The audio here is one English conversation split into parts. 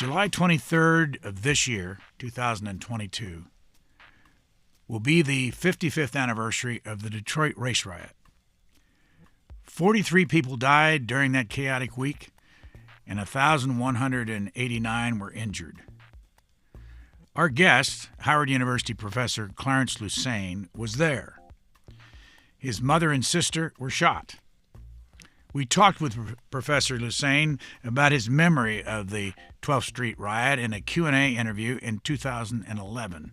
July 23rd of this year, 2022, will be the 55th anniversary of the Detroit Race Riot. 43 people died during that chaotic week, and 1,189 were injured. Our guest, Howard University professor Clarence Lusane, was there. His mother and sister were shot. We talked with Professor Lusane about his memory of the 12th Street riot in a Q&A interview in 2011.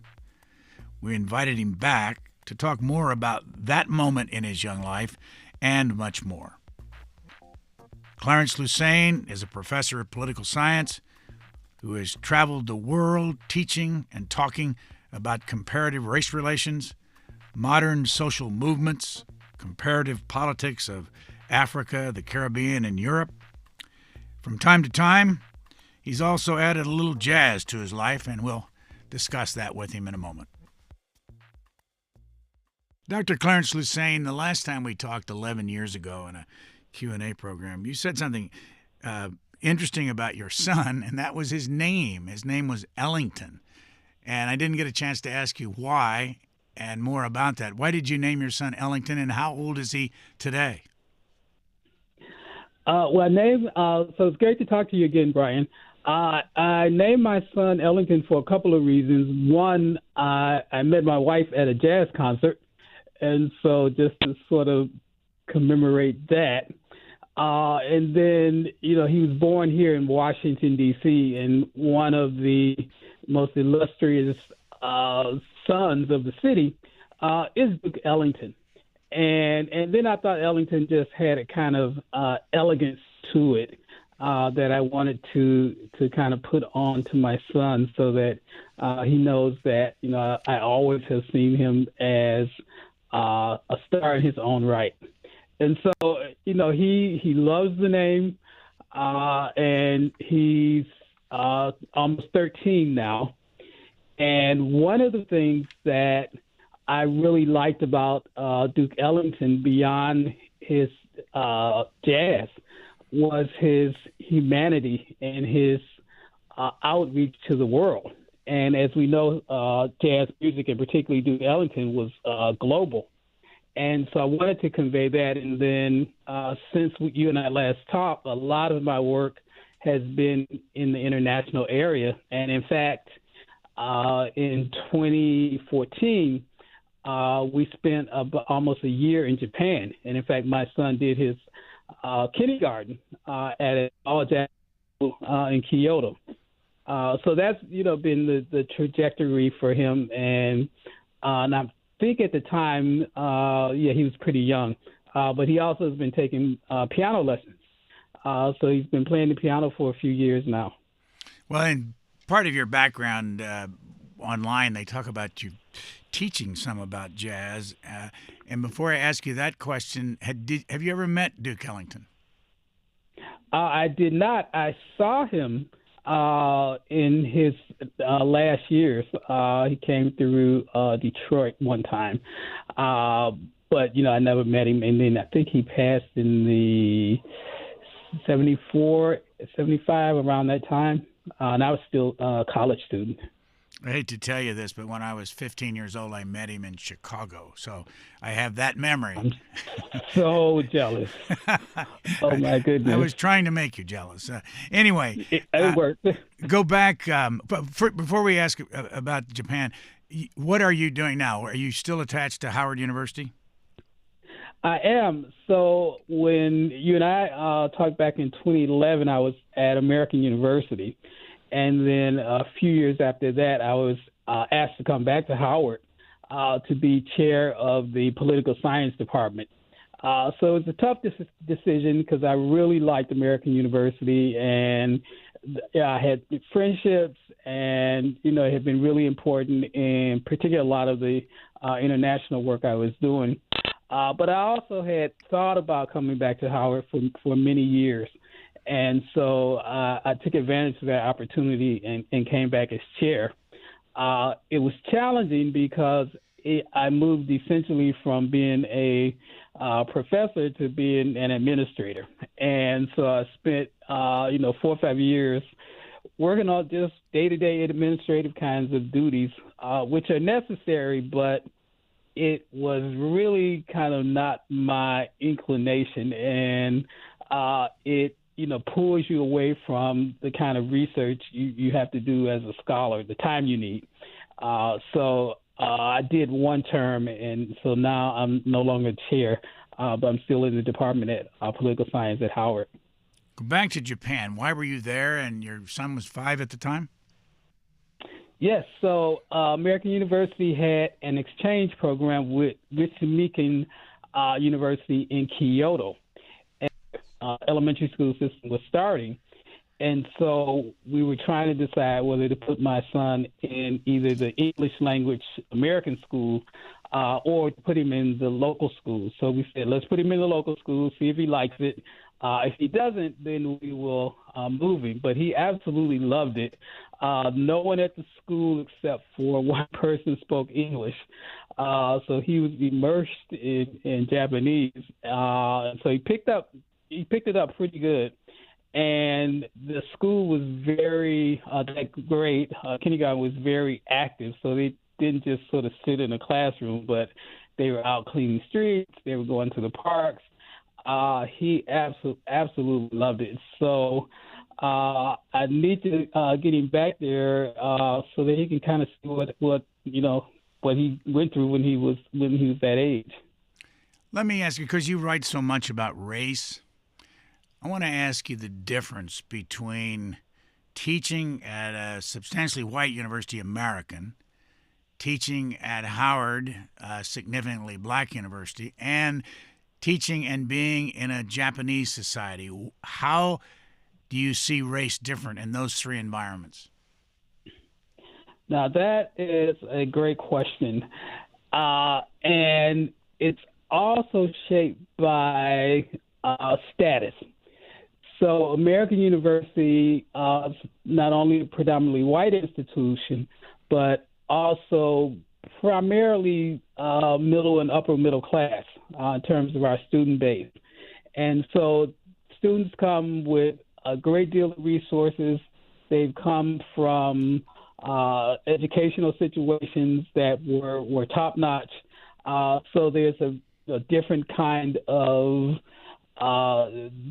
We invited him back to talk more about that moment in his young life and much more. Clarence Lusane is a professor of political science who has traveled the world teaching and talking about comparative race relations, modern social movements, comparative politics of Africa, the Caribbean, and Europe. From time to time, he's also added a little jazz to his life, and we'll discuss that with him in a moment. Dr. Clarence Lusane, the last time we talked 11 years ago in a Q&A program, you said something interesting about your son, and that was his name. His name was Ellington, and I didn't get a chance to ask you why and more about that. Why did you name your son Ellington, and how old is he today? So it's great to talk to you again, Brian. I named my son Ellington for a couple of reasons. One, I met my wife at a jazz concert, and so just to sort of commemorate that. And then, he was born here in Washington, D.C., and one of the most illustrious sons of the city is Duke Ellington. And then I thought Ellington just had a kind of elegance to it that I wanted to kind of put on to my son so that he knows that, I always have seen him as a star in his own right. And so, he loves the name, and he's almost 13 now. And one of the things that I really liked about Duke Ellington beyond his jazz was his humanity and his outreach to the world. And as we know, jazz music, and particularly Duke Ellington, was global. And so I wanted to convey that. And then since you and I last talked, a lot of my work has been in the international area. And in fact, in 2014, we spent almost a year in Japan. And in fact, my son did his kindergarten at an all-jazz school in Kyoto. So that's, been the trajectory for him. And I think at the time, he was pretty young. But he also has been taking piano lessons. So he's been playing the piano for a few years now. Well, and part of your background online, they talk about you teaching some about jazz. And before I ask you that question, have you ever met Duke Ellington? I did not. I saw him in his last years. He came through Detroit one time. But, I never met him. And then I think he passed in the 74, 75, around that time. And I was still a college student. I hate to tell you this, but when I was 15 years old, I met him in Chicago. So I have that memory. I'm so jealous. Oh, my goodness. I was trying to make you jealous. Anyway. It worked. Go back. Before we ask about Japan, what are you doing now? Are you still attached to Howard University? I am. So when you and I talked back in 2011, I was at American University. And then a few years after that, I was asked to come back to Howard to be chair of the political science department. So it was a tough decision because I really liked American University, and I had friendships, and, it had been really important, in particular a lot of the international work I was doing. But I also had thought about coming back to Howard for many years. And so I took advantage of that opportunity and came back as chair. It was challenging because I moved essentially from being a professor to being an administrator. And so I spent, 4 or 5 years working on just day-to-day administrative kinds of duties, which are necessary, but it was really kind of not my inclination, and it pulls you away from the kind of research you have to do as a scholar, the time you need. So I did one term, and so now I'm no longer chair, but I'm still in the department at political science at Howard. Go back to Japan. Why were you there, and your son was 5 at the time? Yes, so American University had an exchange program with Ritsumeikan University in Kyoto. And, elementary school system was starting. And so we were trying to decide whether to put my son in either the English language American school or to put him in the local school. So we said, let's put him in the local school, see if he likes it. If he doesn't, then we will move him. But he absolutely loved it. No one at the school except for one person spoke English. So he was immersed in Japanese. So he picked it up pretty good. And the school was very, that grade, kindergarten was very active. So they didn't just sort of sit in a classroom, but they were out cleaning streets. They were going to the parks. He absolutely loved it. So I need to get him back there so that he can kind of see what he went through when he was that age. Let me ask you, because you write so much about race, I want to ask you the difference between teaching at a substantially white university, American, teaching at Howard, a significantly black university, and teaching and being in a Japanese society. How do you see race different in those three environments? Now, that is a great question. And it's also shaped by status. So American University is not only a predominantly white institution, but also primarily middle and upper middle class in terms of our student base. And so students come with a great deal of resources. They've come from educational situations that were top-notch. So there's a different kind of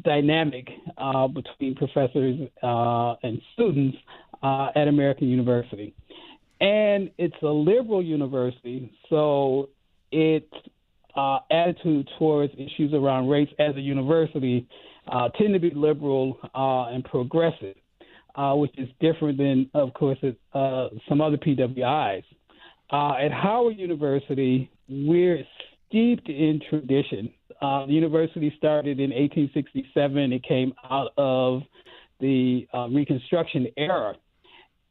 dynamic between professors and students at American University. And it's a liberal university, so its attitude towards issues around race as a university tend to be liberal and progressive, which is different than, of course, some other PWIs. At Howard University, we're steeped in tradition. The university started in 1867. It came out of the Reconstruction era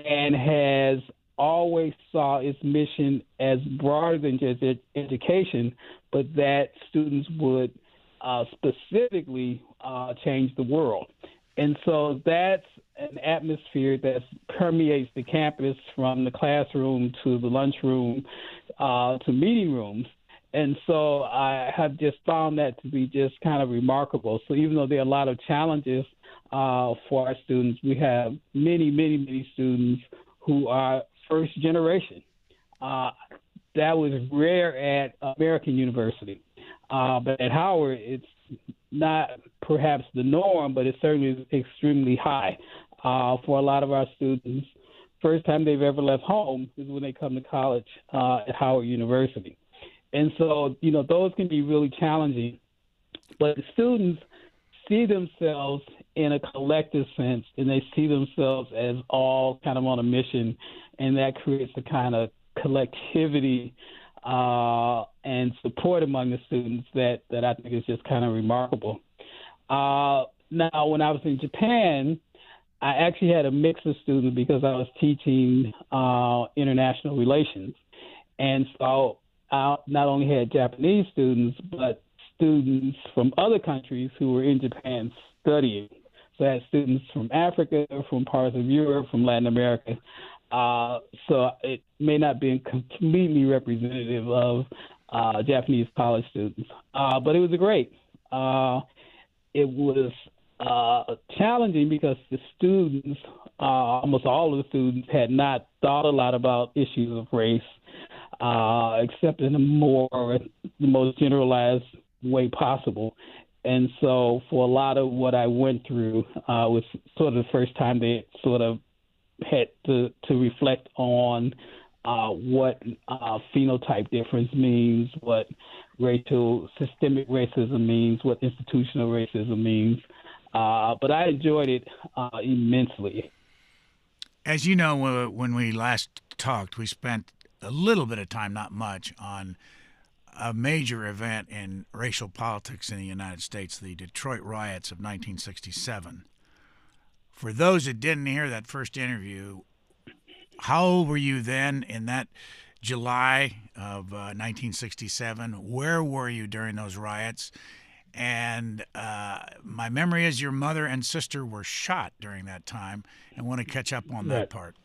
and has always saw its mission as broader than just education, but that students would specifically change the world. And so that's an atmosphere that permeates the campus from the classroom to the lunchroom to meeting rooms. And so I have just found that to be just kind of remarkable. So even though there are a lot of challenges for our students, we have many, many, many students who are first generation. That was rare at American University. But at Howard, it's not perhaps the norm, but it certainly is extremely high. For a lot of our students, first time they've ever left home is when they come to college at Howard University. And so, those can be really challenging. But the students see themselves in a collective sense, and they see themselves as all kind of on a mission, and that creates a kind of collectivity and support among the students that I think is just kind of remarkable. Now, when I was in Japan, I actually had a mix of students because I was teaching international relations. And so I not only had Japanese students, but students from other countries who were in Japan studying. So I had students from Africa, from parts of Europe, from Latin America. So it may not be completely representative of Japanese college students, but it was great. It was challenging because the students, almost all of the students, had not thought a lot about issues of race, except in the most generalized way possible. And so for a lot of what I went through was sort of the first time they sort of had to reflect on what phenotype difference means, what systemic racism means, what institutional racism means. But I enjoyed it immensely. As you know, when we last talked, we spent a little bit of time, not much, on a major event in racial politics in the United States, the Detroit riots of 1967. For those that didn't hear that first interview, how old were you then in that July of 1967? Where were you during those riots? And my memory is your mother and sister were shot during that time. I want to catch up on that part.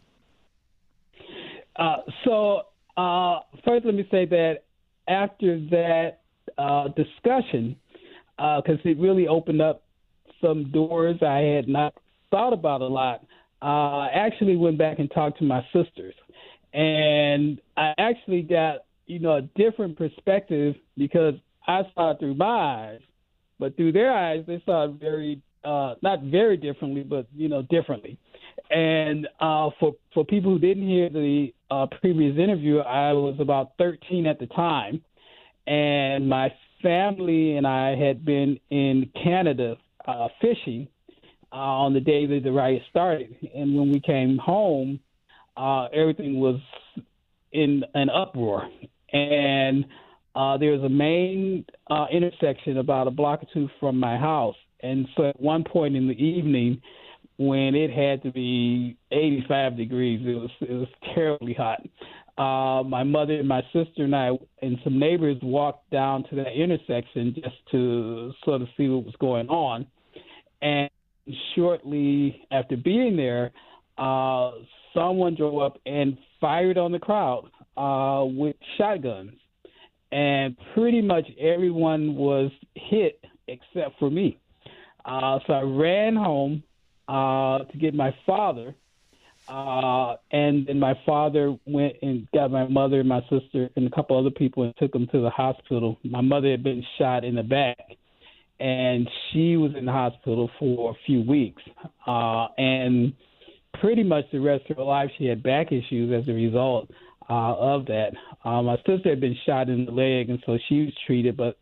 First, let me say that after that discussion, because it really opened up some doors I had not thought about a lot, I actually went back and talked to my sisters. And I actually got, a different perspective because I saw it through my eyes. But through their eyes, they saw it very, not very differently, but, differently. And for people who didn't hear the previous interview, I was about 13 at the time. And my family and I had been in Canada fishing on the day that the riot started. And when we came home, everything was in an uproar. And there was a main intersection about a block or two from my house. And so at one point in the evening, when it had to be 85 degrees, it was terribly hot. My mother and my sister and I and some neighbors walked down to that intersection just to sort of see what was going on. And shortly after being there, someone drove up and fired on the crowd with shotguns. And pretty much everyone was hit except for me. So I ran home to get my father. And then my father went and got my mother and my sister and a couple other people and took them to the hospital. My mother had been shot in the back, and she was in the hospital for a few weeks. And pretty much the rest of her life, she had back issues as a result of that. My sister had been shot in the leg, and so she was treated, but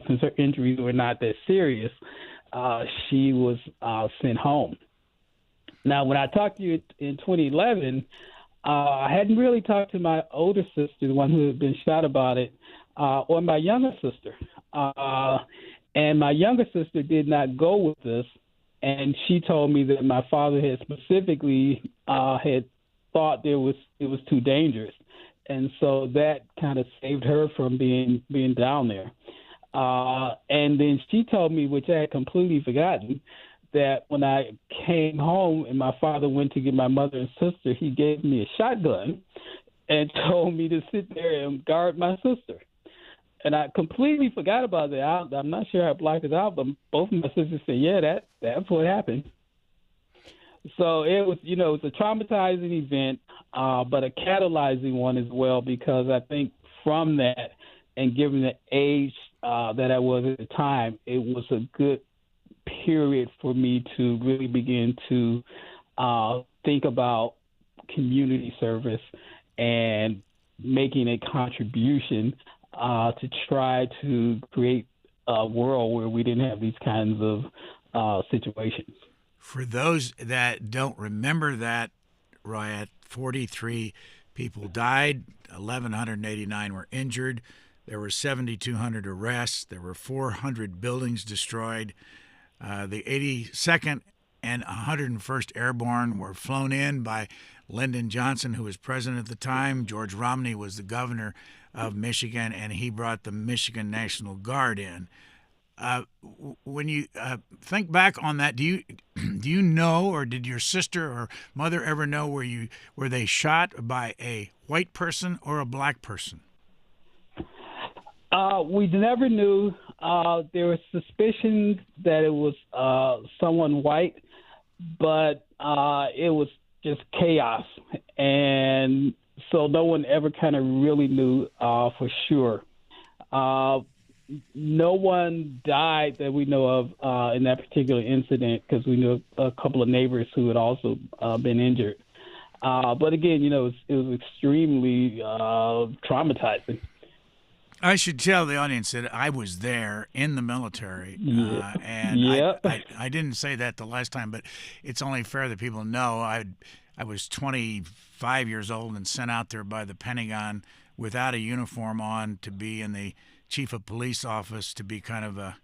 since her injuries were not that serious, she was sent home. Now, when I talked to you in 2011, I hadn't really talked to my older sister, the one who had been shot, about it, or my younger sister. And my younger sister did not go with us, and she told me that my father had specifically had thought it was too dangerous. And so that kind of saved her from being down there. And then she told me, which I had completely forgotten, that when I came home and my father went to get my mother and sister, he gave me a shotgun and told me to sit there and guard my sister. And I completely forgot about that. I'm not sure I blocked it out, but both of my sisters said, yeah, that's what happened. So it was, it was a traumatizing event, but a catalyzing one as well, because I think from that, and given the age that I was at the time, it was a good period for me to really begin to think about community service and making a contribution to try to create a world where we didn't have these kinds of situations. For those that don't remember that riot, 43 people died, 1,189 were injured. There were 7,200 arrests. There were 400 buildings destroyed. The 82nd and 101st Airborne were flown in by Lyndon Johnson, who was president at the time. George Romney was the governor of Michigan, and he brought the Michigan National Guard in. When you think back on that, do you know, or did your sister or mother ever know were they shot by a white person or a black person? We never knew. There was suspicion that it was someone white, but it was just chaos. And so no one ever kind of really knew for sure. No one died that we know of in that particular incident because we knew a couple of neighbors who had also been injured. But again, it was extremely traumatizing. I should tell the audience that I was there in the military, and Yep. I didn't say that the last time, but it's only fair that people know I was 25 years old and sent out there by the Pentagon without a uniform on to be in the chief of police office to be kind of a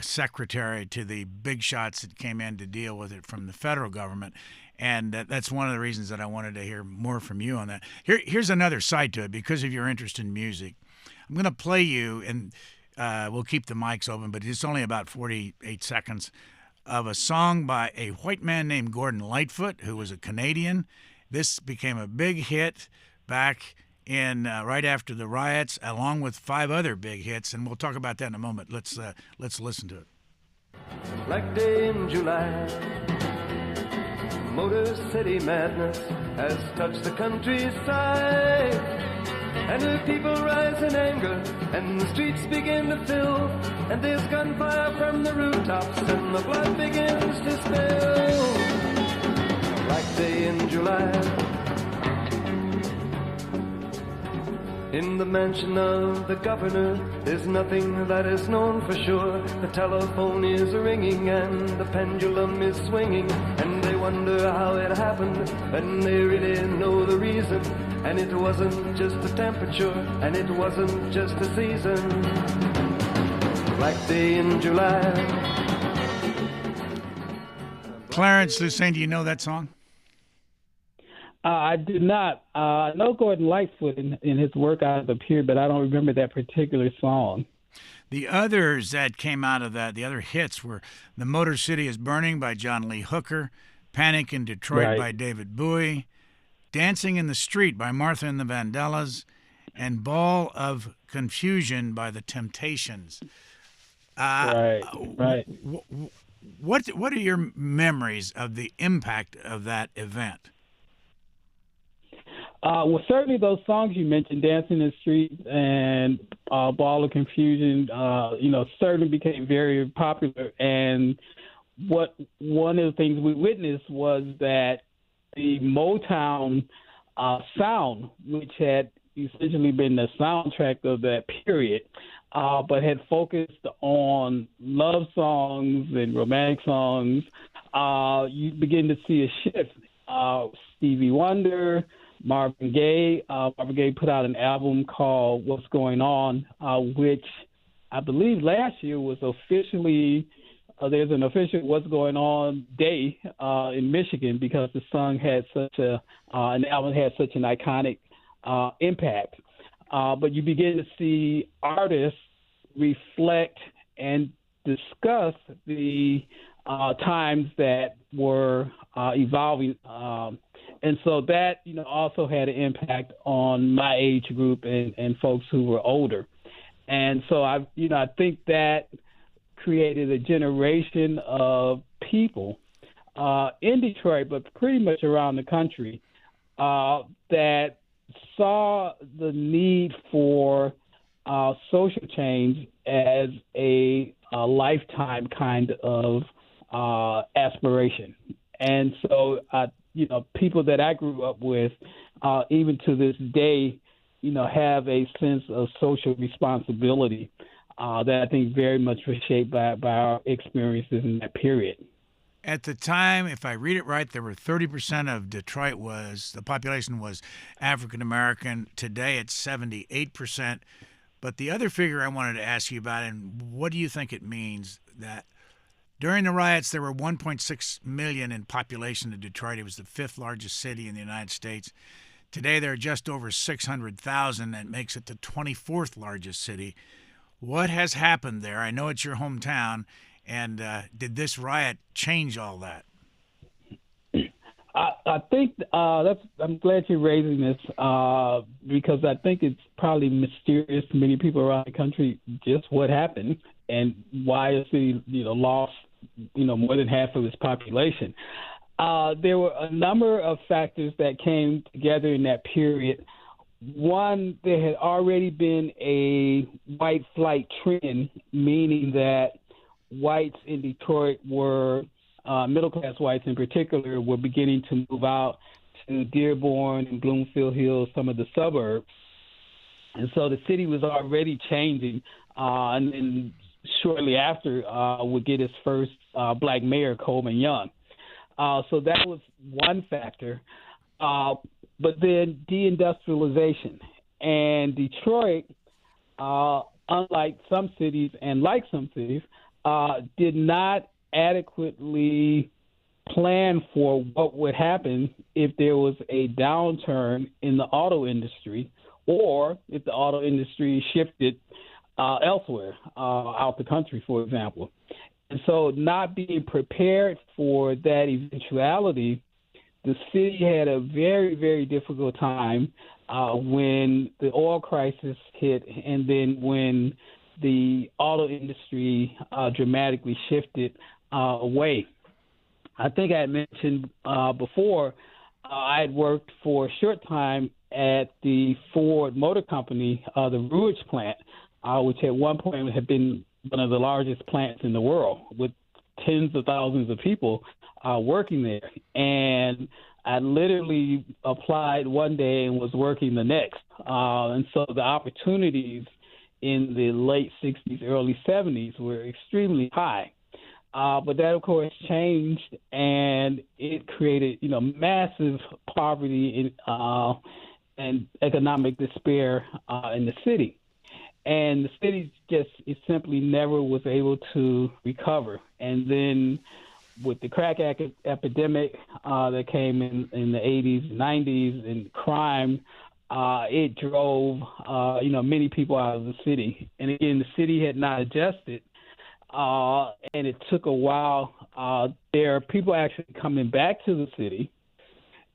secretary to the big shots that came in to deal with it from the federal government. And that's one of the reasons that I wanted to hear more from you on that. Here's another side to it because of your interest in music. I'm going to play you, and we'll keep the mics open, but it's only about 48 seconds of a song by a white man named Gordon Lightfoot, who was a Canadian. This became a big hit back in right after the riots, along with 5 other big hits, and we'll talk about that in a moment. Let's listen to it. Black day in July, Motor City madness has touched the countryside. And the people rise in anger, and the streets begin to fill, and there's gunfire from the rooftops, and the blood begins to spill. Black day in July. In the mansion of the governor, there's nothing that is known for sure. The telephone is ringing and the pendulum is swinging, and they wonder how it happened, and they really know the reason. And it wasn't just the temperature, and it wasn't just the season. Black day in July. Clarence Lusane, do you know that song? I do not. I know Gordon Lightfoot in his work out of the period, but I don't remember that particular song. The others that came out of that, the other hits were The Motor City is Burning by John Lee Hooker, Panic in Detroit by David Bowie, Dancing in the Street by Martha and the Vandellas, and Ball of Confusion by the Temptations. Right. What are your memories of the impact of that event? Well, certainly those songs you mentioned, Dancing in the Street and Ball of Confusion, certainly became very popular. And one of the things we witnessed was that the Motown sound, which had essentially been the soundtrack of that period, but had focused on love songs and romantic songs, you begin to see a shift. Stevie Wonder, Marvin Gaye put out an album called What's Going On, which I believe last year was officially there's an official What's Going On Day in Michigan because the song had an album had such an iconic impact. But you begin to see artists reflect and discuss the times that were evolving. And so that, also had an impact on my age group and folks who were older. And so I think that created a generation of people in Detroit, but pretty much around the country, that saw the need for social change as a lifetime kind of aspiration. And so, people that I grew up with, even to this day, have a sense of social responsibility that I think very much was shaped by our experiences in that period. At the time, if I read it right, there were 30% of Detroit the population was African American. Today it's 78%. But the other figure I wanted to ask you about, and what do you think it means, that during the riots there were 1.6 million in population in Detroit. It was the 5th largest city in the United States. Today there are just over 600,000. That makes it the 24th largest city. What has happened there? I know it's your hometown. And did this riot change all that? I think I'm glad you're raising this because I think it's probably mysterious to many people around the country just what happened and why the city, lost, more than half of its population. There were a number of factors that came together in that period. One, there had already been a white flight trend, meaning that whites in Detroit were middle-class whites in particular were beginning to move out to Dearborn and Bloomfield Hills, some of the suburbs. And so the city was already changing. And then shortly after would get its first black mayor, Coleman Young. So that was one factor. But then deindustrialization. And Detroit, unlike some cities and like some cities, did not adequately plan for what would happen if there was a downturn in the auto industry or if the auto industry shifted elsewhere, out the country, for example. And so not being prepared for that eventuality, the city had a very, very difficult time when the oil crisis hit and then when the auto industry dramatically shifted away. I think I had mentioned before I had worked for a short time at the Ford Motor Company, the Rouge plant, which at one point had been one of the largest plants in the world with tens of thousands of people working there. And I literally applied one day and was working the next. And so the opportunities in the late 60s, early 70s were extremely high. But that, of course, changed, and it created, massive poverty and economic despair in the city. And the city it simply never was able to recover. And then with the crack epidemic that came in the 80s, 90s, and crime, it drove, many people out of the city. And again, the city had not adjusted. And it took a while. There are people actually coming back to the city.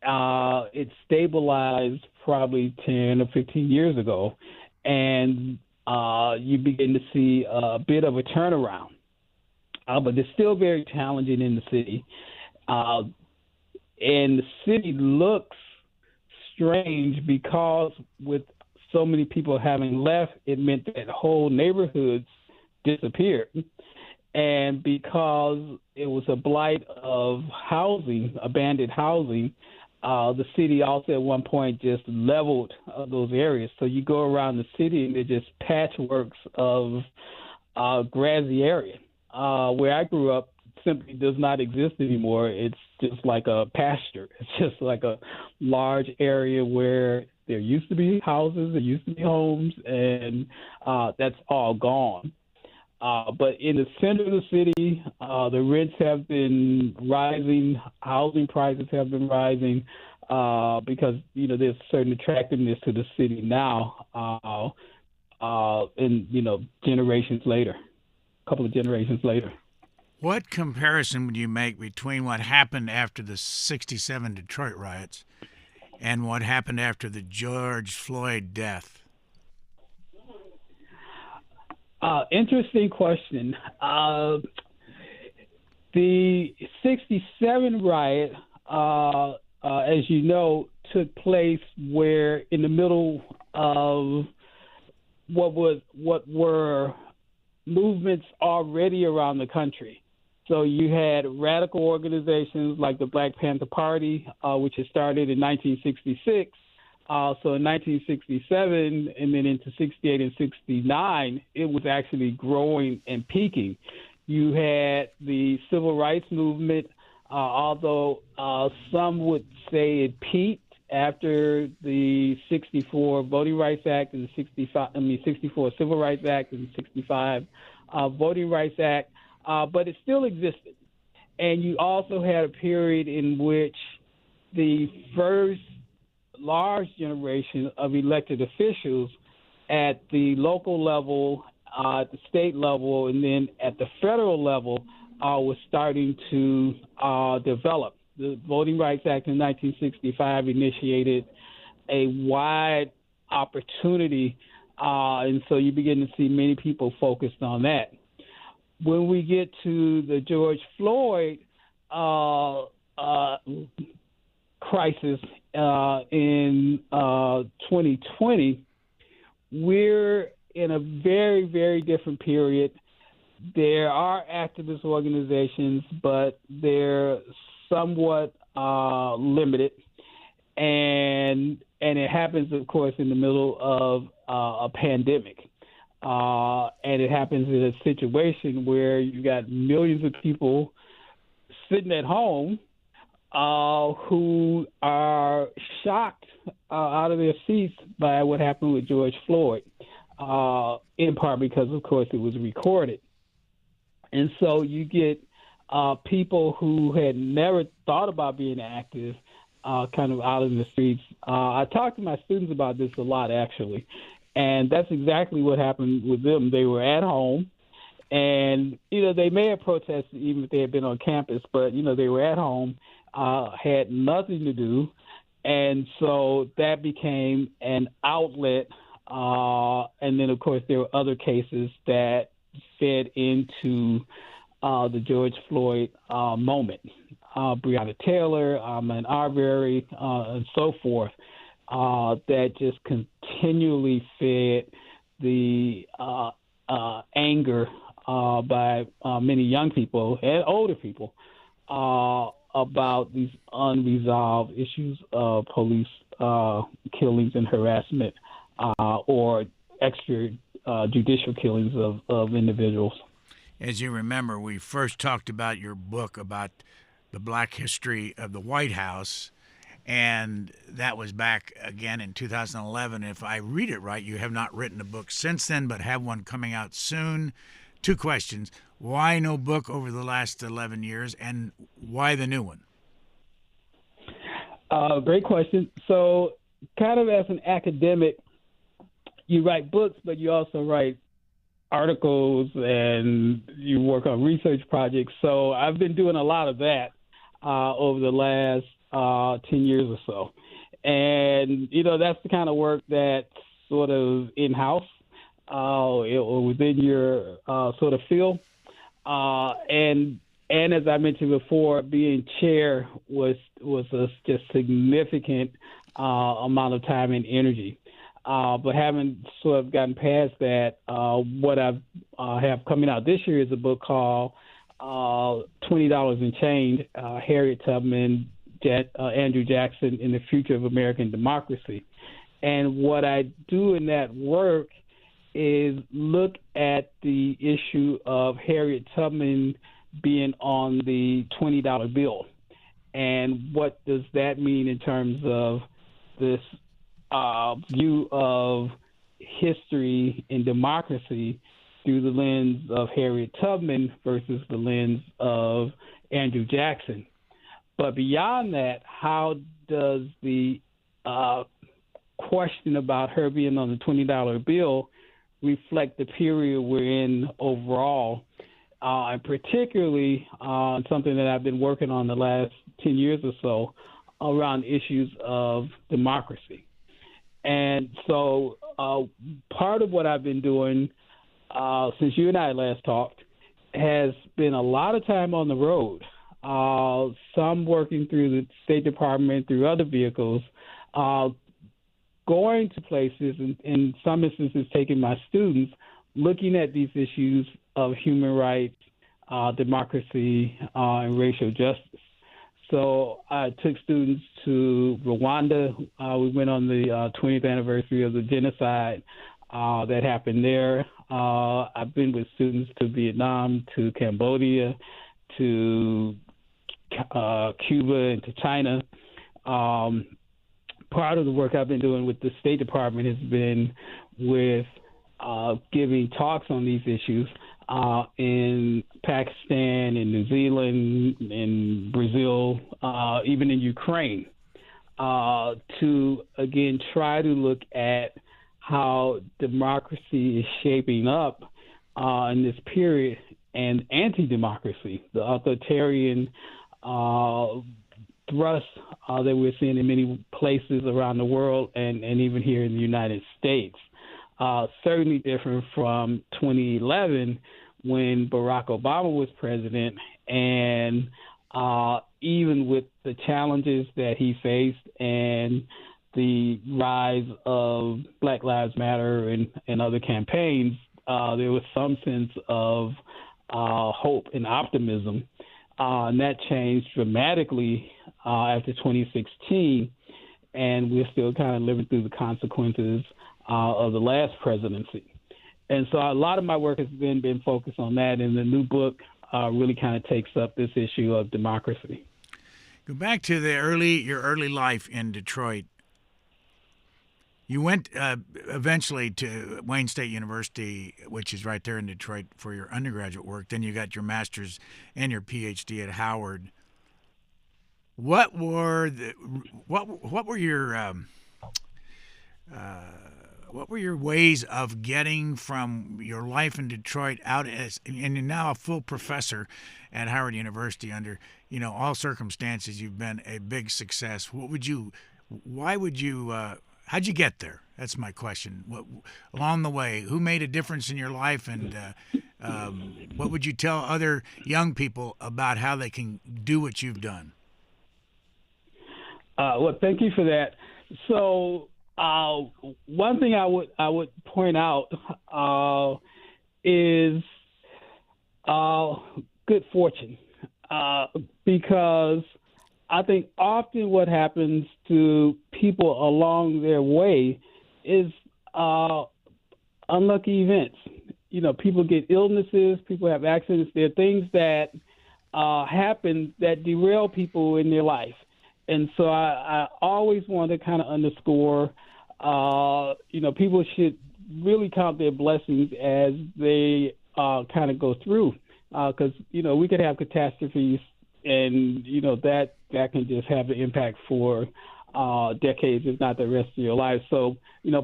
It stabilized probably 10 or 15 years ago, and you begin to see a bit of a turnaround. But it's still very challenging in the city. And the city looks strange because with so many people having left, it meant that whole neighborhoods disappeared. And because it was a blight of housing, abandoned housing, the city also at one point just leveled those areas. So you go around the city and they're just patchworks of grassy area. Where I grew up simply does not exist anymore. It's just like a pasture. It's just like a large area where there used to be houses, there used to be homes, and that's all gone. But in the center of the city, the rents have been rising, housing prices have been rising because, there's a certain attractiveness to the city now generations later, a couple of generations later. What comparison would you make between what happened after the 67 Detroit riots and what happened after the George Floyd death? Interesting question. The 67 riot, as you know, took place where in the middle of what were movements already around the country. So you had radical organizations like the Black Panther Party, which had started in 1966. So in 1967 and then into 68 and 69, it was actually growing and peaking. You had the civil rights movement, although some would say it peaked after the 64 Voting Rights Act and the 64 Civil Rights Act and the 65 Voting Rights Act, but it still existed. And you also had a period in which the first large generation of elected officials at the local level, at the state level, and then at the federal level was starting to develop. the Voting Rights Act in 1965 initiated a wide opportunity, and so you begin to see many people focused on that. When we get to the George Floyd crisis in 2020, we're in a very, very different period. There are activist organizations, but they're somewhat limited, and it happens, of course, in the middle of a pandemic. And it happens in a situation where you got millions of people sitting at home who are shocked out of their seats by what happened with George Floyd, in part because, of course, it was recorded. And so you get people who had never thought about being active kind of out in the streets. I talk to my students about this a lot, actually, and that's exactly what happened with them. They were at home, and, they may have protested even if they had been on campus, but, they were at home, had nothing to do, and so that became an outlet. And then, of course, there were other cases that fed into the George Floyd moment. Breonna Taylor, and Arbery, and so forth, that just continually fed the anger by many young people and older people about these unresolved issues of police killings and harassment or extrajudicial killings of individuals. As you remember, we first talked about your book about the Black history of the White House, and that was back again in 2011. If I read it right, you have not written a book since then, but have one coming out soon. 2 questions. Why no book over the last 11 years, and why the new one? Great question. So kind of as an academic, you write books, but you also write articles and you work on research projects. So I've been doing a lot of that over the last 10 years or so. And, that's the kind of work that's sort of in-house or within your sort of field. And as I mentioned before, being chair was a just significant amount of time and energy. But having sort of gotten past that, what I have coming out this year is a book called $20 and Change, Harriet Tubman, Andrew Jackson, and the Future of American Democracy. And what I do in that work is look at the issue of Harriet Tubman being on the $20 bill. And what does that mean in terms of this view of history and democracy through the lens of Harriet Tubman versus the lens of Andrew Jackson. But beyond that, how does the question about her being on the $20 bill reflect the period we're in overall, and particularly something that I've been working on the last 10 years or so around issues of democracy. And so part of what I've been doing since you and I last talked has been a lot of time on the road, some working through the State Department, through other vehicles, going to places, and in some instances taking my students, looking at these issues of human rights, democracy, and racial justice. So I took students to Rwanda. We went on the 20th anniversary of the genocide that happened there. I've been with students to Vietnam, to Cambodia, to Cuba, and to China. Part of the work I've been doing with the State Department has been with giving talks on these issues in Pakistan, in New Zealand, in Brazil, even in Ukraine, to, again, try to look at how democracy is shaping up in this period, and anti-democracy, the authoritarian thrust that we're seeing in many places around the world and even here in the United States. Certainly different from 2011 when Barack Obama was president, and even with the challenges that he faced and the rise of Black Lives Matter and other campaigns, there was some sense of hope and optimism. And that changed dramatically after 2016, and we're still kind of living through the consequences of the last presidency. And so a lot of my work has been focused on that, and the new book really kind of takes up this issue of democracy. Go back to your early life in Detroit. You went eventually to Wayne State University, which is right there in Detroit, for your undergraduate work. Then you got your master's and your PhD at Howard. What were your ways of getting from your life in Detroit out and you're now a full professor at Howard University under all circumstances? You've been a big success. How'd you get there? That's my question. Along the way, who made a difference in your life, and what would you tell other young people about how they can do what you've done? Well, thank you for that. So, one thing I would point out is good fortune, because I think often what happens to people along their way is unlucky events. People get illnesses, people have accidents. There are things that happen that derail people in their life. And so I always want to kind of underscore, people should really count their blessings as they kind of go through, because, we could have catastrophes, and, that can just have an impact for decades, if not the rest of your life. So,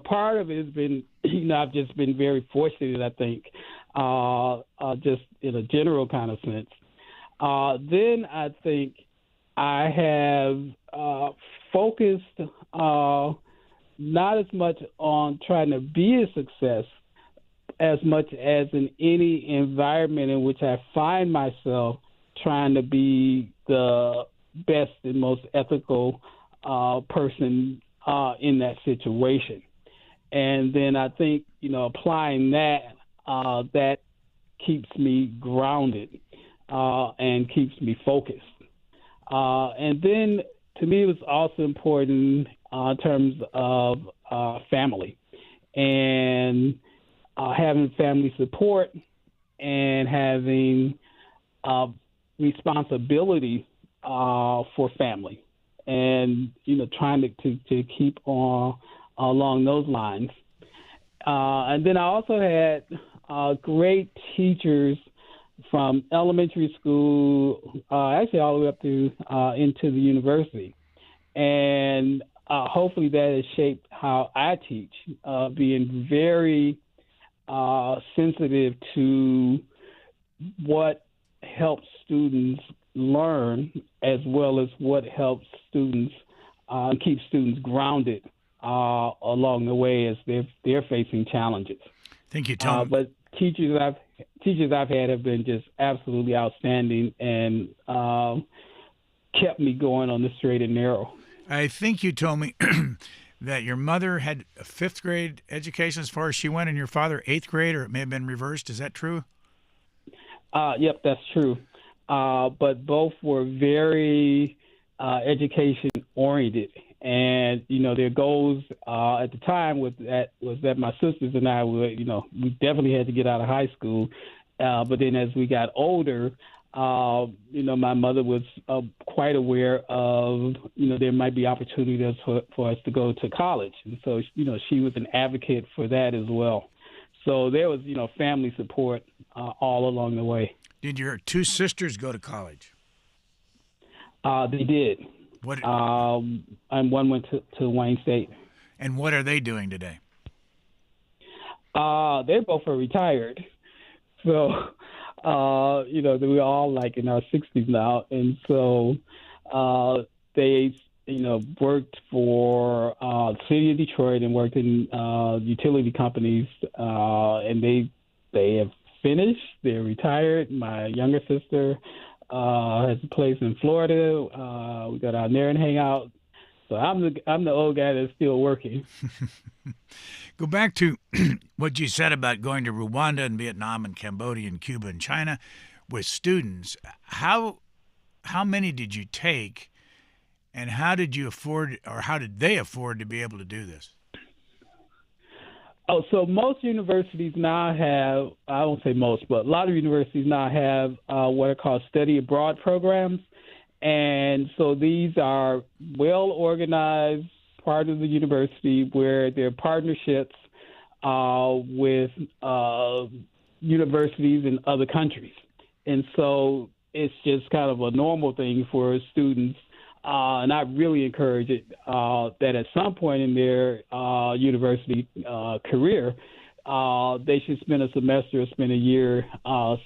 part of it has been, I've just been very fortunate, I think, just in a general kind of sense. Then I think I have focused not as much on trying to be a success as much as in any environment in which I find myself trying to be the best and most ethical person in that situation. And then I think, applying that, that keeps me grounded and keeps me focused. And then to me, it was also important in terms of family and having family support and having responsibility for family, and trying to keep on along those lines. And then I also had great teachers from elementary school, actually all the way up to into the university, and hopefully that has shaped how I teach, being very sensitive to what helps students learn, as well as what helps students keep students grounded along the way as they're facing challenges. Thank you, Tom. But teachers I've had have been just absolutely outstanding and kept me going on the straight and narrow. I think you told me that your mother had a fifth grade education as far as she went, and your father eighth grade, or it may have been reversed. Is that true? Yep, that's true. But both were very education oriented, and their goals at the time was that my sisters and I would, we definitely had to get out of high school. But then as we got older, my mother was quite aware of, there might be opportunities for us to go to college, and so she was an advocate for that as well. So there was family support all along the way. Did your two sisters go to college? They did. What? And one went to Wayne State. And what are they doing today? They both are retired. So, we're all like in our 60s now. And so they worked for the city of Detroit and worked in utility companies, and they have finished. They're retired. My younger sister has a place in Florida. We go down there and hang out. So I'm the old guy that's still working. Go back to what you said about going to Rwanda and Vietnam and Cambodia and Cuba and China with students. How many did you take, and how did you afford, or how did they afford to be able to do this? Oh, so most universities now have, I won't say most, but a lot of universities now have what are called study abroad programs. And so these are well-organized part of the university where there are partnerships with universities in other countries. And so it's just kind of a normal thing for students. And I really encourage it that at some point in their university career, they should spend a semester or spend a year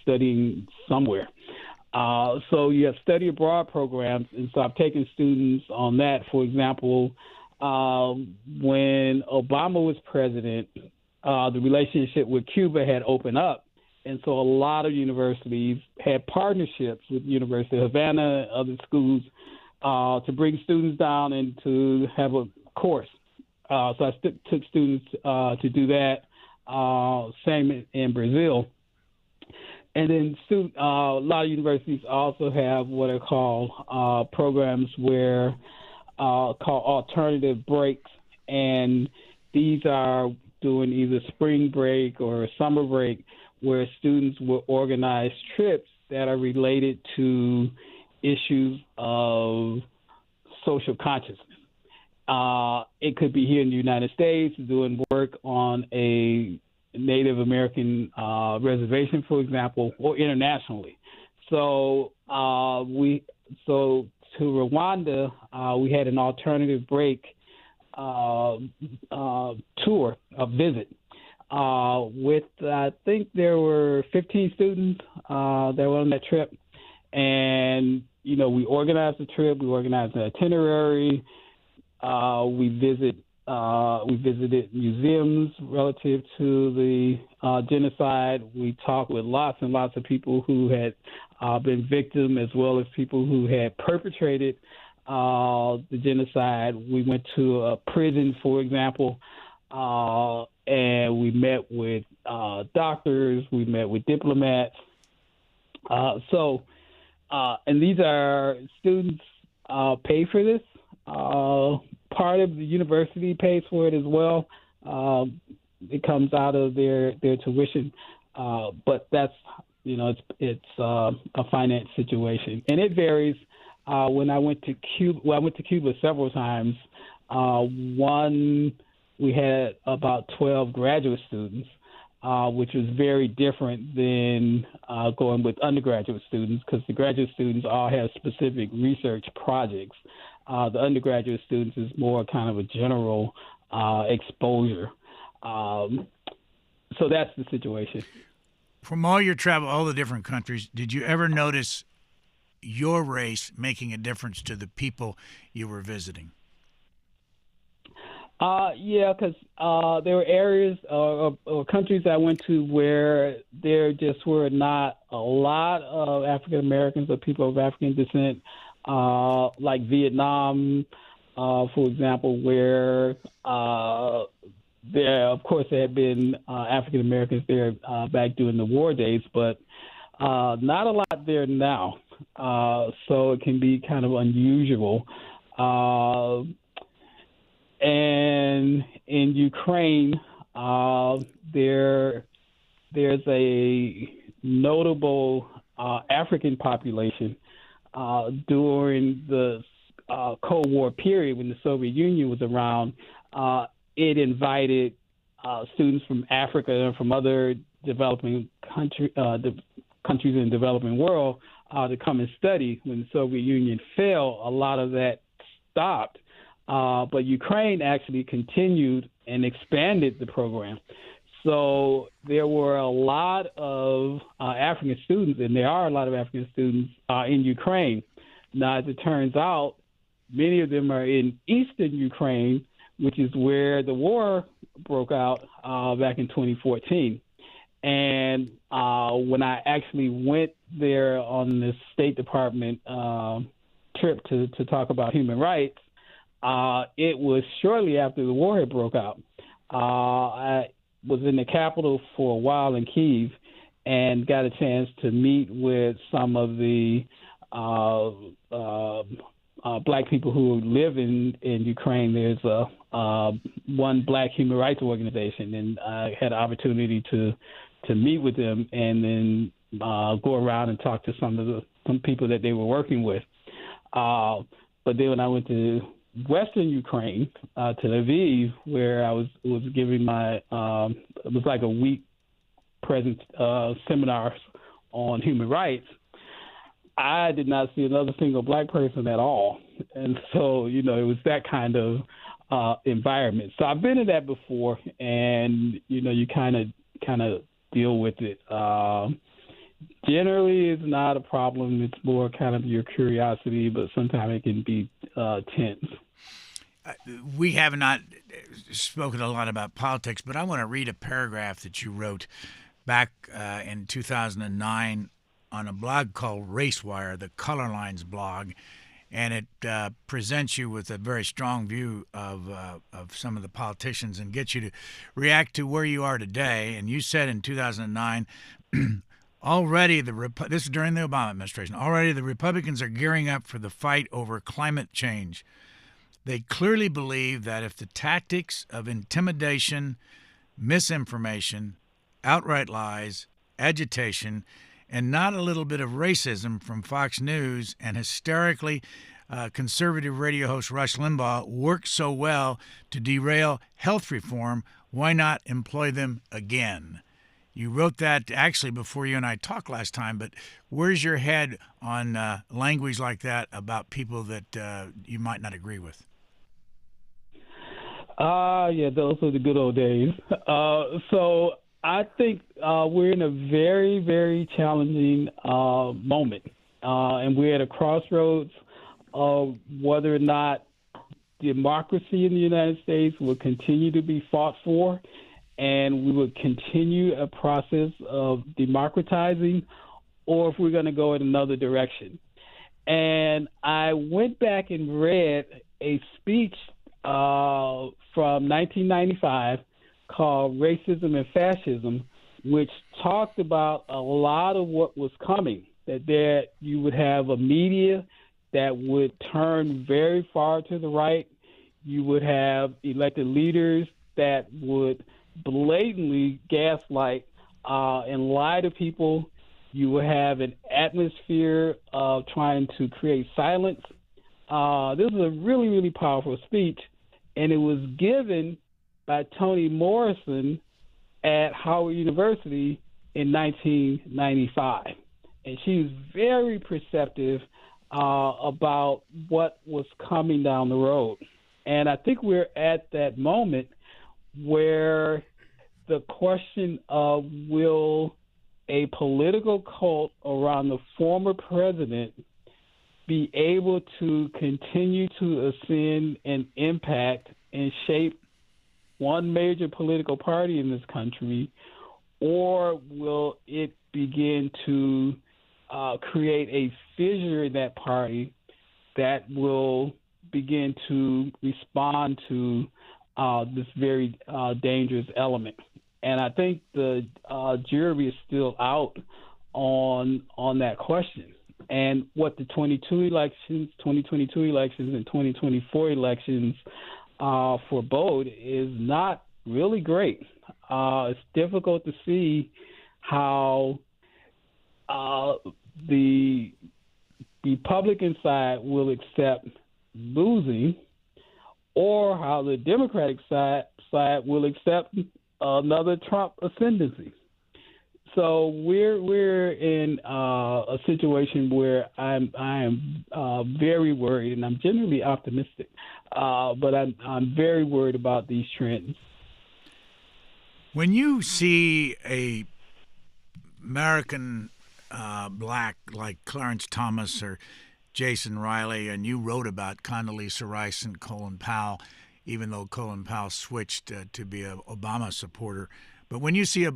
studying somewhere. So you have study abroad programs, and so I've taken students on that. For example, when Obama was president, the relationship with Cuba had opened up, and so a lot of universities had partnerships with the University of Havana and other schools to bring students down and to have a course. So I took students to do that. Same in Brazil. And then a lot of universities also have what are called programs where called alternative breaks, and these are doing either spring break or summer break, where students will organize trips that are related to issues of social consciousness. It could be here in the United States, doing work on a Native American reservation, for example, or internationally. So to Rwanda, we had an alternative break tour, a visit, with I think there were 15 students that were on that trip. And, we organized the trip, we organized the itinerary, we visited museums relative to the genocide. We talked with lots and lots of people who had been victims, as well as people who had perpetrated the genocide. We went to a prison, for example, and we met with doctors, we met with diplomats. And these are students pay for this. Part of the university pays for it as well. It comes out of their tuition, but that's it's a finance situation, and it varies. When I went to Cuba, I went to Cuba several times. We had about 12 graduate students, which was very different than going with undergraduate students, because the graduate students all have specific research projects. The undergraduate students is more kind of a general exposure. So that's the situation. From all your travel, all the different countries, did you ever notice your race making a difference to the people you were visiting? Yeah, because there were areas or countries I went to where there just were not a lot of African Americans or people of African descent, like Vietnam, for example, where there, of course, there had been African Americans there back during the war days, but not a lot there now. So it can be kind of unusual. And in Ukraine, there's a notable African population during the Cold War period when the Soviet Union was around. It invited students from Africa and from other developing countries in the developing world to come and study. When the Soviet Union fell, a lot of that stopped. But Ukraine actually continued and expanded the program. So there were a lot of African students, and there are a lot of African students in Ukraine. Now, as it turns out, Many of them are in eastern Ukraine, which is where the war broke out back in 2014. And when I actually went there on the State Department trip to talk about human rights, it was shortly after the war had broke out. I was in the capital for a while in Kyiv and got a chance to meet with some of the black people who live in Ukraine. There's one black human rights organization, and I had an opportunity to meet with them and then go around and talk to some people that they were working with. But then when I went to Western Ukraine, to Lviv, where I was giving my it was like a week present seminars on human rights, I did not see another single black person at all. And so, it was that kind of environment. So I've been in that before, and, you kind of deal with it. Generally, it's not a problem. It's more kind of your curiosity, but sometimes it can be tense. We have not spoken a lot about politics, but I want to read a paragraph that you wrote back in 2009 on a blog called Race Wire, the Color Lines blog, and it presents you with a very strong view of some of the politicians and gets you to react to where you are today. And you said in 2009, already this is during the Obama administration, already the Republicans are gearing up for the fight over climate change. They clearly believe that if the tactics of intimidation, misinformation, outright lies, agitation, and not a little bit of racism from Fox News and hysterically conservative radio host Rush Limbaugh work so well to derail health reform, why not employ them again? You wrote that actually before you and I talked last time, but where's your head on language like that about people that you might not agree with? Yeah, those were the good old days. So I think we're in a very, very challenging moment, and we're at a crossroads of whether or not democracy in the United States will continue to be fought for, and we will continue a process of democratizing, or if we're going to go in another direction. And I went back and read a speech from 1995 called Racism and Fascism, which talked about a lot of what was coming, that you would have a media that would turn very far to the right. You would have elected leaders that would blatantly gaslight and lie to people. You would have an atmosphere of trying to create silence. This is a really, really powerful speech, and it was given by Toni Morrison at Howard University in 1995. And she was very perceptive about what was coming down the road. And I think we're at that moment where the question of will a political cult around the former president be able to continue to ascend and impact and shape one major political party in this country, or will it begin to create a fissure in that party that will begin to respond to this very dangerous element? And I think the jury is still out on that question. And what the 2022 elections and 2024 elections forebode is not really great. It's difficult to see how the Republican side will accept losing, or how the Democratic side will accept another Trump ascendancy. So we're in a situation where I am very worried, and I'm generally optimistic, but I'm very worried about these trends. When you see a American black like Clarence Thomas or Jason Riley, and you wrote about Condoleezza Rice and Colin Powell, even though Colin Powell switched to be an Obama supporter. But when you see a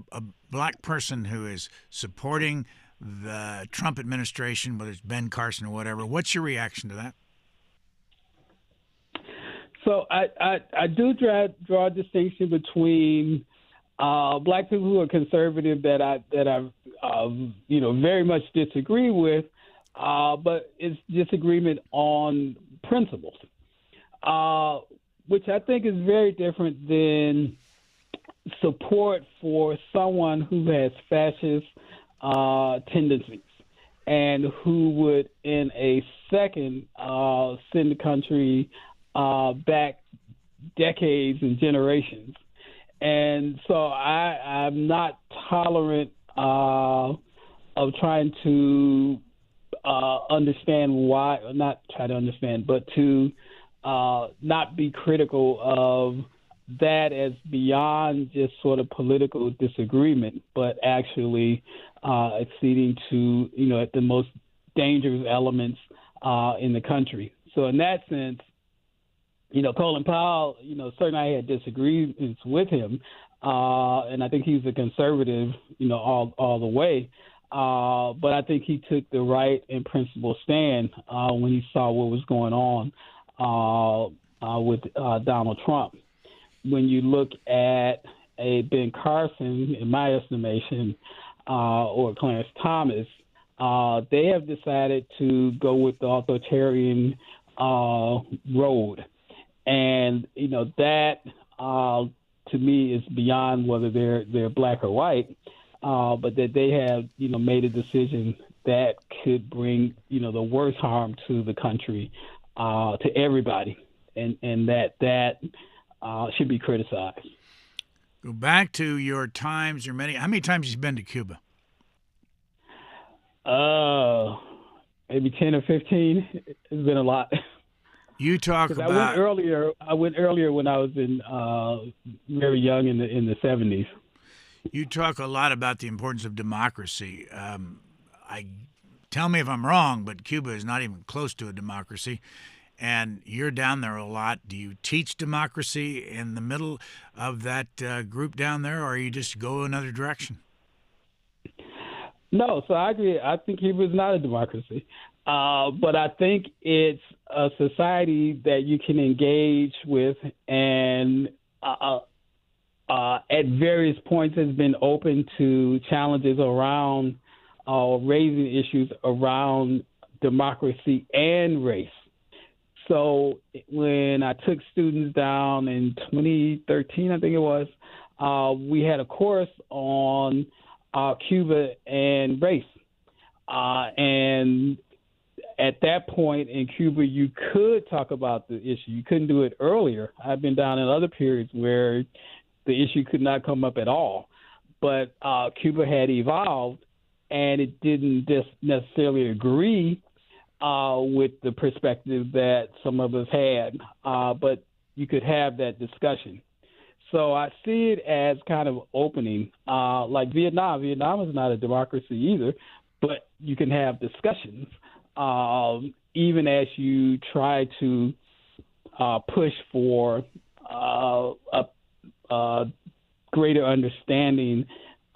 black person who is supporting the Trump administration, whether it's Ben Carson or whatever, what's your reaction to that? So I do draw a distinction between black people who are conservative that I very much disagree with, but it's disagreement on principles, which I think is very different than support for someone who has fascist tendencies and who would in a second send the country back decades and generations. And so I'm not tolerant of trying to understand why, not try to understand, but to not be critical of that as beyond just sort of political disagreement, but actually exceeding to, at the most dangerous elements in the country. So in that sense, Colin Powell, certainly I had disagreements with him, and I think he's a conservative, all the way. But I think he took the right and principled stand when he saw what was going on with Donald Trump. When you look at a Ben Carson, in my estimation, or Clarence Thomas, they have decided to go with the authoritarian road. And, that to me is beyond whether they're black or white, but that they have, made a decision that could bring, the worst harm to the country, to everybody, and that should be criticized. Go back to your times, how many times have you been to Cuba? Maybe 10 or 15. It's been a lot. You talk about. I went earlier when I was in very young in the 70s. You talk a lot about the importance of democracy. Tell me if I'm wrong, but Cuba is not even close to a democracy, and you're down there a lot. Do you teach democracy in the middle of that group down there, or you just go another direction? No, so I agree. I think Cuba is not a democracy. But I think it's a society that you can engage with and at various points has been open to challenges around raising issues around democracy and race. So when I took students down in 2013, I think it was, we had a course on Cuba and race. And at that point in Cuba, you could talk about the issue. You couldn't do it earlier. I've been down in other periods where the issue could not come up at all. But Cuba had evolved, and it didn't just necessarily agree with the perspective that some of us had, but you could have that discussion. So I see it as kind of opening, like Vietnam. Vietnam is not a democracy either, but you can have discussions. Even as you try to push for a greater understanding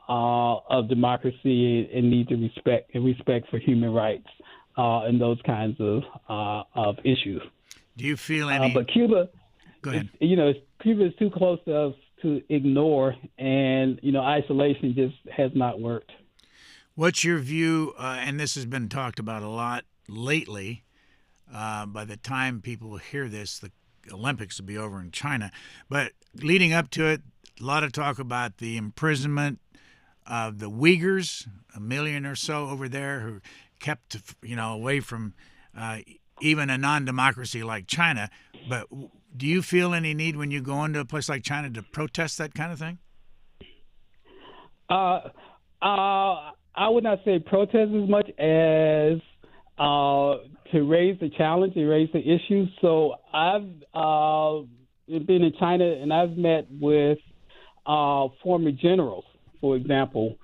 of democracy and need to respect for human rights and those kinds of issues. Do you feel any? But Cuba, go ahead. Cuba is too close to us to ignore, and isolation just has not worked. What's your view, and this has been talked about a lot lately, by the time people hear this, the Olympics will be over in China. But leading up to it, a lot of talk about the imprisonment of the Uyghurs, 1 million or so over there, who kept, away from even a non-democracy like China. But do you feel any need when you go into a place like China to protest that kind of thing? I would not say protest as much as to raise the challenge, to raise the issue. So I've been in China, and I've met with former generals, for example,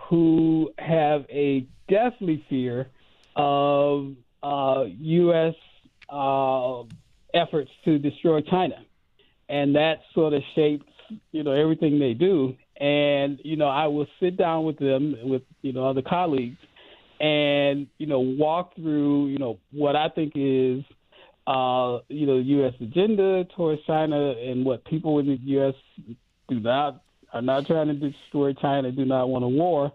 who have a deathly fear of U.S. Efforts to destroy China, and that sort of shapes everything they do. And I will sit down with them, with other colleagues, and walk through what I think is the U.S. agenda towards China, and what people in the U.S. are not trying to destroy China, do not want a war,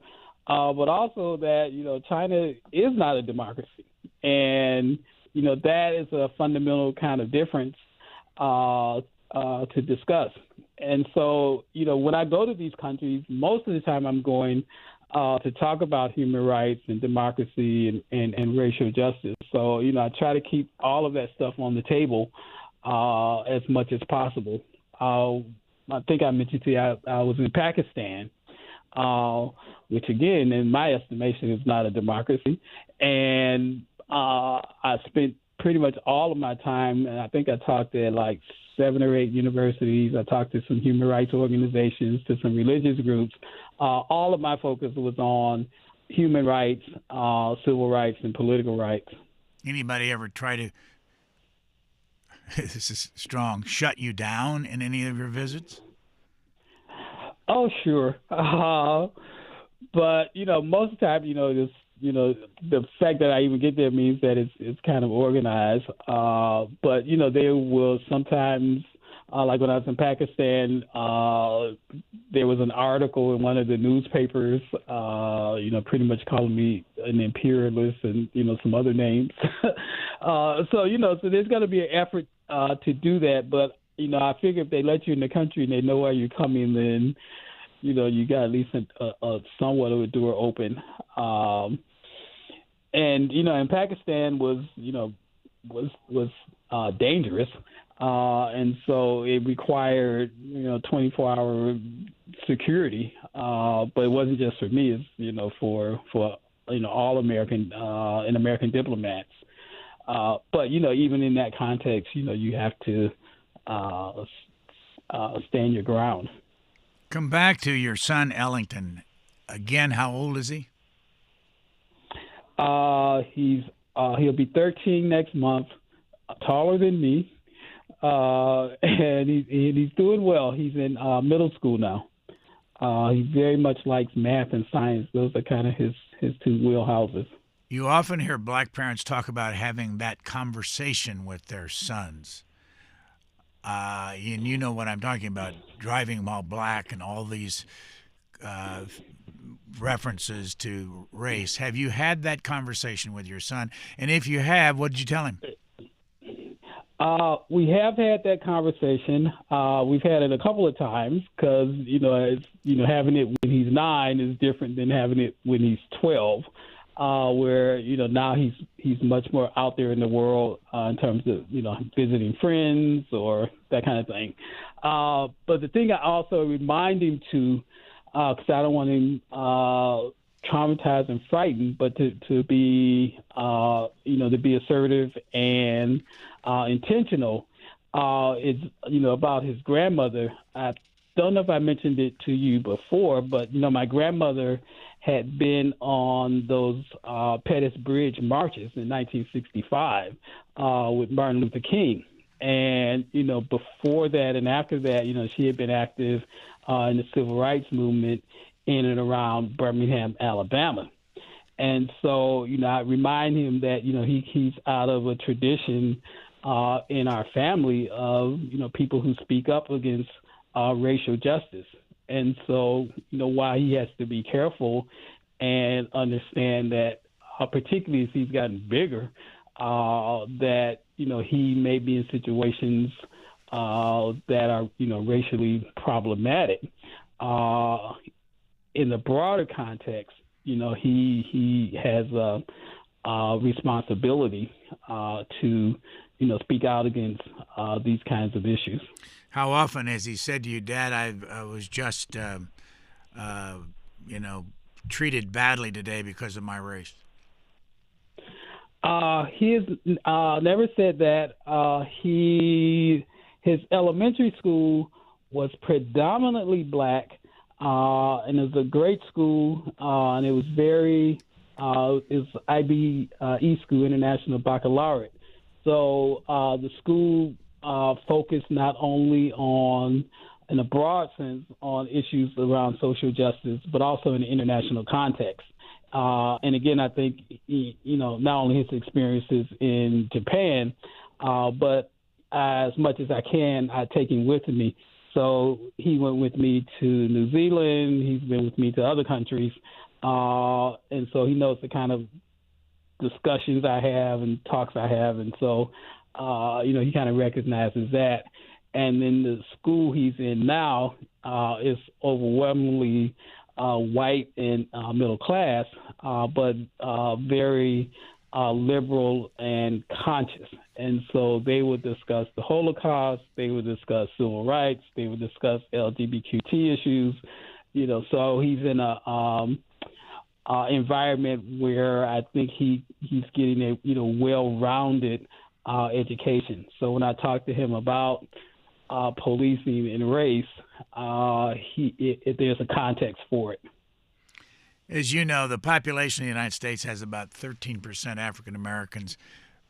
but also that China is not a democracy, and that is a fundamental kind of difference to discuss. And so when I go to these countries, most of the time I'm going to talk about human rights and democracy and racial justice. So I try to keep all of that stuff on the table as much as possible. I think I mentioned to you I was in Pakistan, which again, in my estimation, is not a democracy. And I spent pretty much all of my time, and I think I talked at like 7 or 8 universities. I talked to some human rights organizations, to some religious groups. All of my focus was on human rights, civil rights, and political rights. Anybody ever try to, this is strong, shut you down in any of your visits? Oh, sure. But, most of the time, the fact that I even get there means that it's kind of organized. But, there will sometimes, like when I was in Pakistan, there was an article in one of the newspapers, pretty much calling me an imperialist and, some other names. So there's got to be an effort to do that. But, I figure if they let you in the country and they know where you're coming, then, you got at least a somewhat of a door open. And Pakistan was dangerous, and so it required 24-hour security. But it wasn't just for me; it's for all American and American diplomats. But even in that context, you have to stand your ground. Come back to your son Ellington. Again, how old is he? He'll be 13 next month, taller than me, and he's doing well. He's in middle school now. He very much likes math and science. Those are kind of his two wheelhouses. You often hear black parents talk about having that conversation with their sons. And you know what I'm talking about, driving while black and all these references to race. Have you had that conversation with your son? And if you have, what did you tell him? We have had that conversation. We've had it a couple of times because, having it when he's 9 is different than having it when he's 12. Where now he's much more out there in the world in terms of visiting friends or that kind of thing. But the thing I also remind him to, because I don't want him traumatized and frightened, but to be to be assertive and intentional is about his grandmother. I don't know if I mentioned it to you before, but my grandmother had been on those Pettus Bridge marches in 1965 with Martin Luther King. And, before that and after that, she had been active in the civil rights movement in and around Birmingham, Alabama. And so, I remind him that, he's out of a tradition in our family of, people who speak up against racial justice. And so, while he has to be careful and understand that, particularly as he's gotten bigger, that, he may be in situations that are, racially problematic. In the broader context, he has a responsibility to, speak out against these kinds of issues. How often has he said to you, Dad, I was just, treated badly today because of my race? He has never said that. His elementary school was predominantly black, and it was a great school, and it was very is IBE School, International Baccalaureate. So the school focused not only on, in a broad sense, on issues around social justice, but also in the international context. And again, I think, not only his experiences in Japan, but as much as I can, I take him with me. So he went with me to New Zealand. He's been with me to other countries. And so he knows the kind of discussions I have and talks I have. And so, he kind of recognizes that. And then the school he's in now is overwhelmingly white and middle class, but very liberal and conscious. And so they would discuss the Holocaust, they would discuss civil rights, they would discuss LGBTQ issues. So he's in a environment where I think he's getting a well-rounded education. So when I talk to him about policing and race, there's a context for it. As you know, the population of the United States has about 13% African Americans,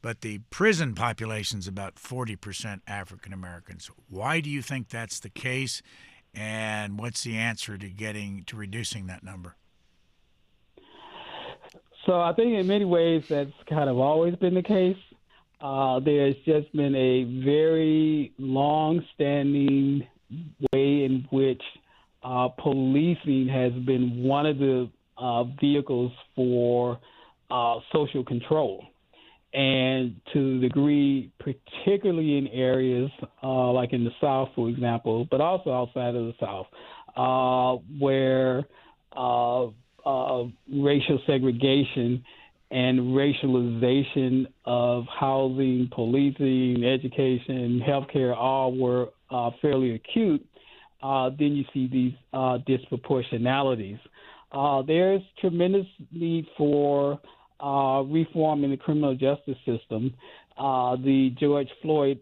but the prison population is about 40% African Americans. Why do you think that's the case, and what's the answer to reducing that number? So I think in many ways that's kind of always been the case. There's just been a very long-standing way in which policing has been one of the vehicles for social control. And to the degree, particularly in areas like in the South, for example, but also outside of the South, where racial segregation and racialization of housing, policing, education, healthcare all were fairly acute, then you see these disproportionalities. There's tremendous need for reform in the criminal justice system. The George Floyd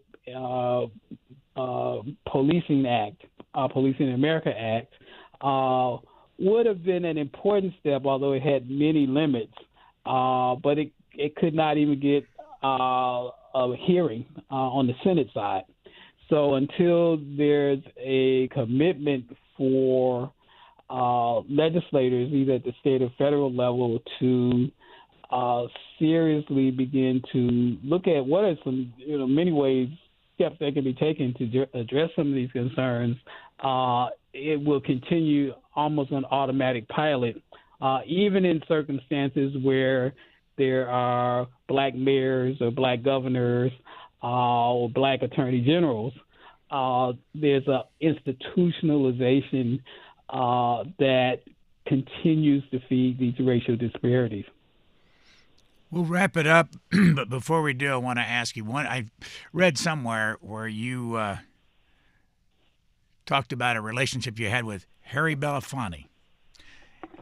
Policing Act, Policing in America Act, would have been an important step, although it had many limits. But it could not even get a hearing on the Senate side. So until there's a commitment for legislators, either at the state or federal level, to seriously begin to look at what are some, many ways, steps that can be taken to address some of these concerns, it will continue almost on automatic pilot. Even in circumstances where there are black mayors or black governors or black attorney generals, there's an institutionalization that continues to feed these racial disparities. We'll wrap it up, but before we do, I want to ask you one. I read somewhere where you talked about a relationship you had with Harry Belafonte.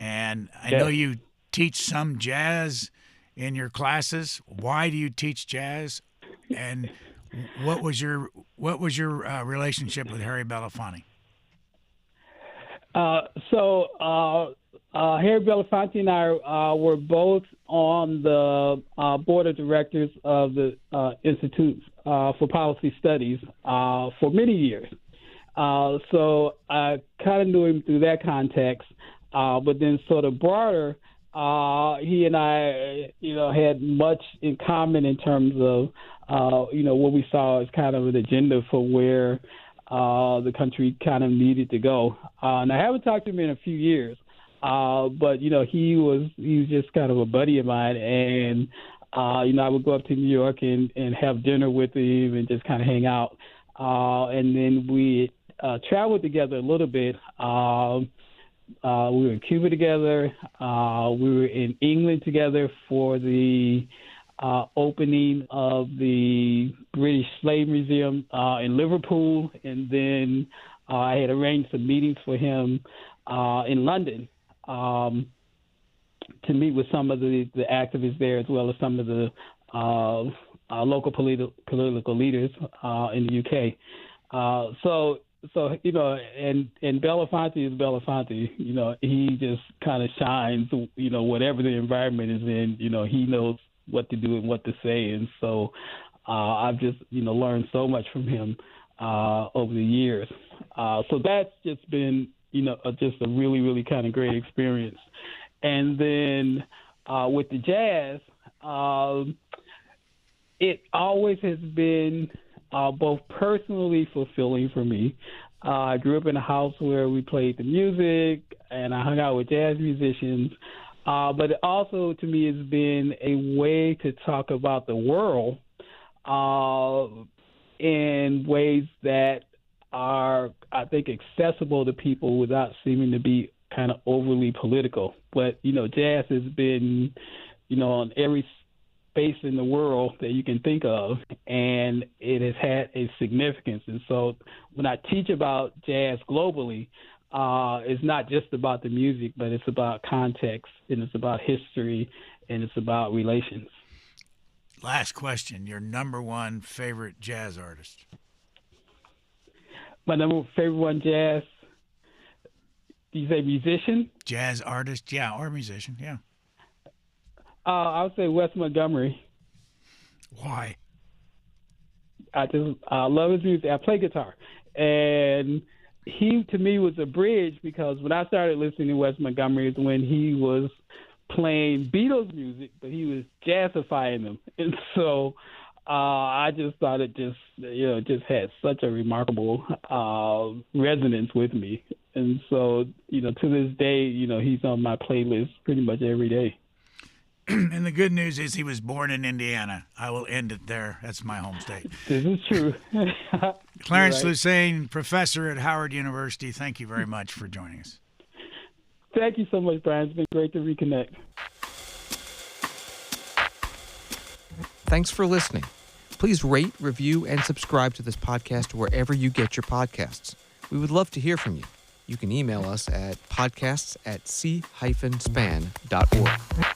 And I know you teach some jazz in your classes. Why do you teach jazz? And what was your relationship with Harry Belafonte? Harry Belafonte and I were both on the board of directors of the Institute for Policy Studies for many years. So I kind of knew him through that context. But then sort of broader, he and I, had much in common in terms of, what we saw as kind of an agenda for where the country kind of needed to go. And I haven't talked to him in a few years, but, he was just kind of a buddy of mine. And, I would go up to New York and have dinner with him and just kind of hang out. And then we traveled together a little bit. We were in Cuba together. We were in England together for the opening of the British Slave Museum in Liverpool. And then I had arranged some meetings for him in London to meet with some of the activists there, as well as some of the local political leaders in the UK. So and Belafonte is Belafonte. He just kind of shines. Whatever the environment is in, he knows what to do and what to say. And so I've just learned so much from him over the years. So that's just been just a really, really kind of great experience. And then with the jazz, it always has been both personally fulfilling for me. I grew up in a house where we played the music and I hung out with jazz musicians. But it also, to me, has been a way to talk about the world in ways that are, I think, accessible to people without seeming to be kind of overly political. But, jazz has been, on every space in the world that you can think of, and it has had a significance. And so when I teach about jazz globally, it's not just about the music, but it's about context, and it's about history, and it's about relations. Last question, your number one favorite jazz artist? My favorite one, jazz. Do you say musician? Jazz artist, yeah, or musician, yeah. I would say Wes Montgomery. Why? I love his music. I play guitar, and he, to me, was a bridge, because when I started listening to Wes Montgomery is when he was playing Beatles music, but he was jazzifying them. And so I just thought it just had such a remarkable resonance with me. And so, to this day, he's on my playlist pretty much every day. And the good news is he was born in Indiana. I will end it there. That's my home state. This is true. Clarence Lusane, professor at Howard University, thank you very much for joining us. Thank you so much, Brian. It's been great to reconnect. Thanks for listening. Please rate, review, and subscribe to this podcast wherever you get your podcasts. We would love to hear from you. You can email us at podcasts@c-span.org.